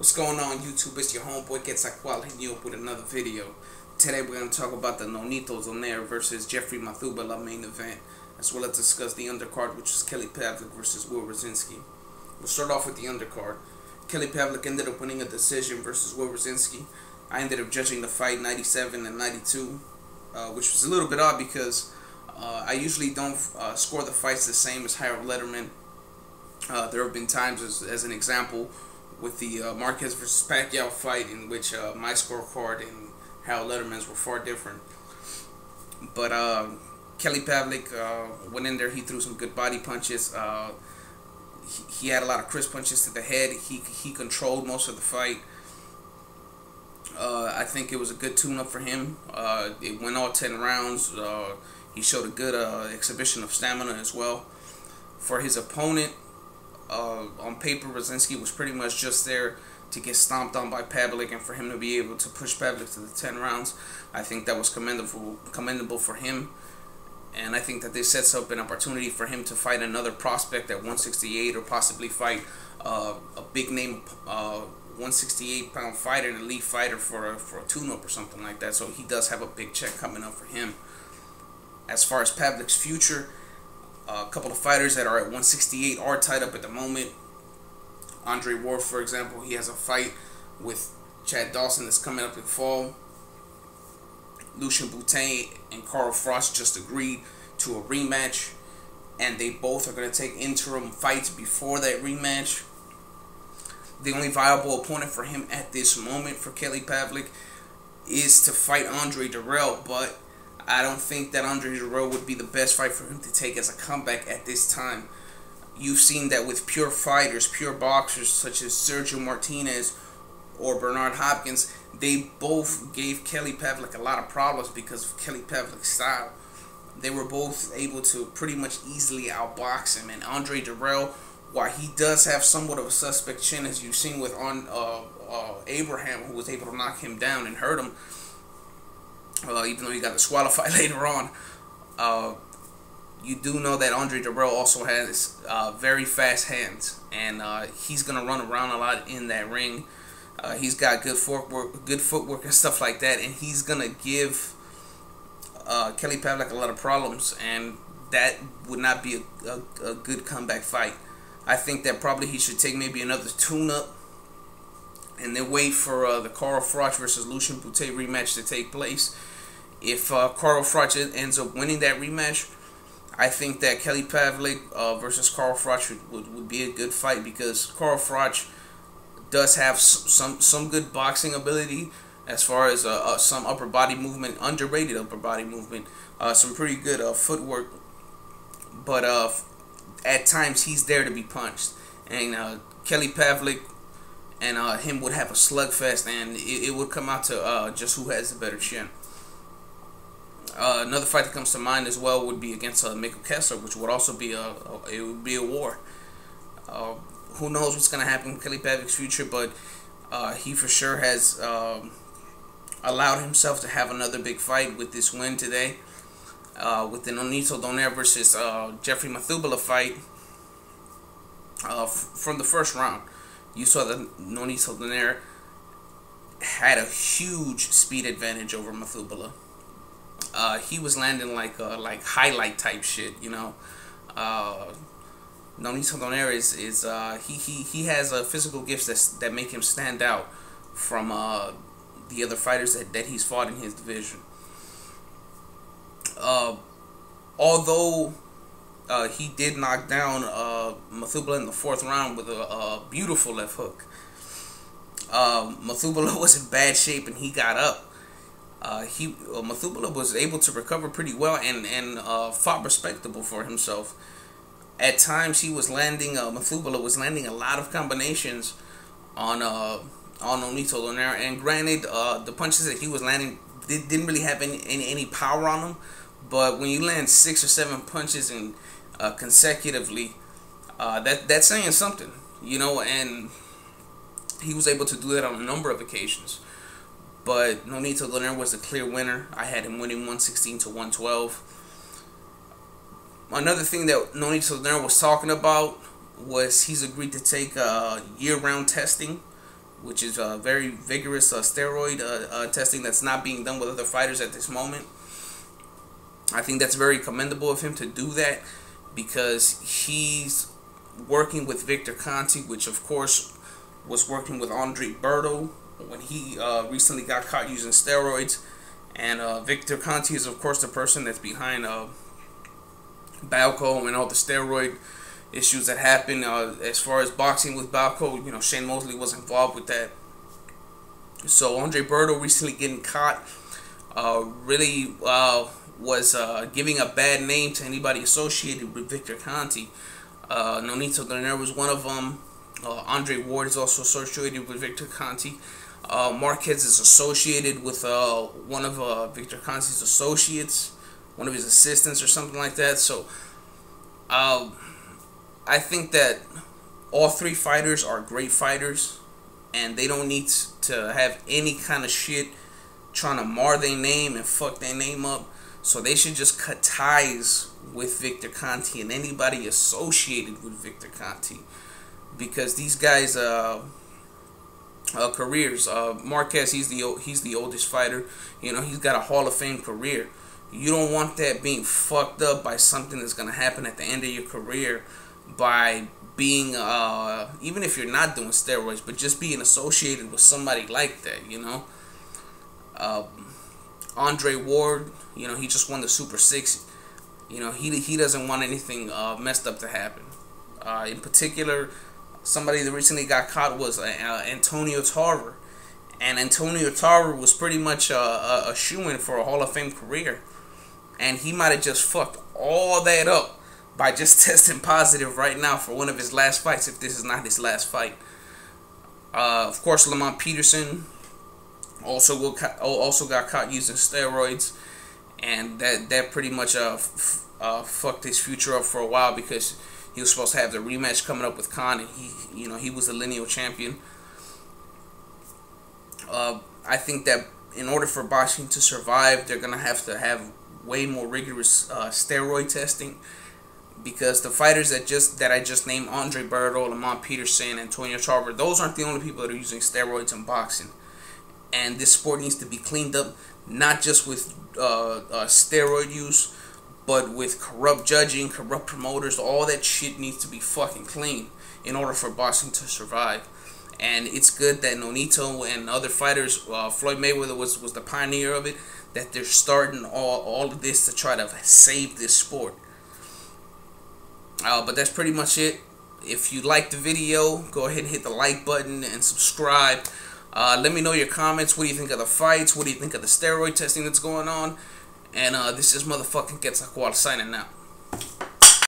What's going on, YouTube? It's your homeboy Gets Aqual hitting you up with another video. Today we're going to talk about the Nonito Donaire versus Jeffrey Mathebula main event, as well as discuss the undercard, which is Kelly Pavlik versus Will Rosinski. We'll start off with the undercard. Kelly Pavlik ended up winning a decision versus Will Rosinski. I ended up judging the fight 97 and 92, which was a little bit odd because I usually don't score the fights the same as Harold Letterman. There have been times, as an example, with the Marquez versus Pacquiao fight, in which my scorecard and Harold Letterman's were far different. But Kelly Pavlik went in there. He threw some good body punches. He had a lot of crisp punches to the head. He controlled most of the fight. I think it was a good tune-up for him. It went all 10 rounds. He showed a good exhibition of stamina as well. For his opponent, on paper, Rosinski was pretty much just there to get stomped on by Pavlik, and for him to be able to push Pavlik to the 10 rounds, I think that was commendable for him. And I think that this sets up an opportunity for him to fight another prospect at 168, or possibly fight a big name 168-pound fighter, an elite fighter, for a tune-up or something like that. So he does have a big check coming up for him. As far as Pavlik's future, a couple of fighters that are at 168 are tied up at the moment. Andre Ward, for example, he has a fight with Chad Dawson that's coming up in fall. Lucian Boutin and Carl Frost just agreed to a rematch, and they both are going to take interim fights before that rematch. The only viable opponent for him at this moment for Kelly Pavlik is to fight Andre Durrell, but I don't think that Andre Durrell would be the best fight for him to take as a comeback at this time. You've seen that with pure fighters, pure boxers such as Sergio Martinez or Bernard Hopkins. They both gave Kelly Pavlik a lot of problems because of Kelly Pavlik's style. They were both able to pretty much easily outbox him. And Andre Durrell, while he does have somewhat of a suspect chin, as you've seen with Abraham, who was able to knock him down and hurt him, even though he got disqualified later on, you do know that Andre Durrell also has very fast hands, and he's gonna run around a lot in that ring. He's got good footwork and stuff like that, and he's gonna give Kelly Pavlik a lot of problems, and that would not be a good comeback fight. I think that probably he should take maybe another tune-up and then wait for the Carl Froch versus Lucian Boutin rematch to take place. If Carl Froch ends up winning that rematch, I think that Kelly Pavlik versus Carl Froch would be a good fight, because Carl Froch does have some good boxing ability as far as some upper body movement, underrated upper body movement, some pretty good footwork, but at times he's there to be punched, and Kelly Pavlik and him would have a slugfest, and it would come out to just who has the better chin. Another fight that comes to mind as well would be against Mikkel Kessler, which would also be a war. Who knows what's going to happen with Kelly Pavlik's future, but he for sure has allowed himself to have another big fight with this win today, with the Nonito Donaire versus Jeffrey Mathebula fight. From the first round, you saw that Nonito Donaire had a huge speed advantage over Mathebula. He was landing like highlight type shit, you know. Nonito Donaire he has physical gifts that make him stand out from the other fighters that he's fought in his division. Although he did knock down Mathebula in the 4th round with a beautiful left hook, Mathebula was in bad shape and he got up. Mathebula was able to recover pretty well and fought respectable for himself. At times he was landing, Mathebula was landing a lot of combinations on Nonito Donaire, and granted, the punches that he was landing didn't really have any power on them, but when you land 6 or 7 punches in consecutively, that's saying something, you know, and he was able to do that on a number of occasions. But Nonito Donaire was the clear winner. I had him winning 116 to 112. Another thing that Nonito Donaire was talking about was he's agreed to take year-round testing which is very vigorous steroid testing that's not being done with other fighters at this moment. I think that's very commendable of him to do that, because he's working with Victor Conte, which of course was working with Andre Berto when he recently got caught using steroids. And Victor Conte is of course the person that's behind Balco and all the steroid issues that happened. As far as boxing with Balco, you know, Shane Mosley was involved with that. So Andre Berto recently getting caught really was giving a bad name to anybody associated with Victor Conte. Nonito Donaire was one of them. Andre Ward is also associated with Victor Conte. Marquez is associated with one of Victor Conte's associates, one of his assistants or something like that. So I think that all three fighters are great fighters, and they don't need to have any kind of shit trying to mar their name and fuck their name up. So they should just cut ties with Victor Conte and anybody associated with Victor Conte, because these guys careers, Marquez, he's the oldest fighter. You know, he's got a Hall of Fame career. You don't want that being fucked up by something that's gonna happen at the end of your career by being even if you're not doing steroids, but just being associated with somebody like that, you know. Andre Ward, you know, he just won the Super 6. You know, he doesn't want anything messed up to happen. In particular, somebody that recently got caught was Antonio Tarver. And Antonio Tarver was pretty much a shoo-in for a Hall of Fame career. And he might have just fucked all that up by just testing positive right now for one of his last fights, if this is not his last fight. Of course, Lamont Peterson also got caught using steroids, and that pretty much fucked his future up for a while, because he was supposed to have the rematch coming up with Khan, and he was the lineal champion. I think that in order for boxing to survive, they're gonna have to have way more rigorous steroid testing, because the fighters that I just named, Andre Berto, Lamont Peterson, Antonio Tarver, those aren't the only people that are using steroids in boxing. And this sport needs to be cleaned up, not just with steroid use, but with corrupt judging, corrupt promoters. All that shit needs to be fucking clean in order for boxing to survive. And it's good that Nonito and other fighters, Floyd Mayweather was the pioneer of it, that they're starting all of this to try to save this sport. But that's pretty much it. If you liked the video, go ahead and hit the like button and subscribe. Let me know your comments. What do you think of the fights? What do you think of the steroid testing that's going on? And this is motherfucking Quetzalcoatl signing out.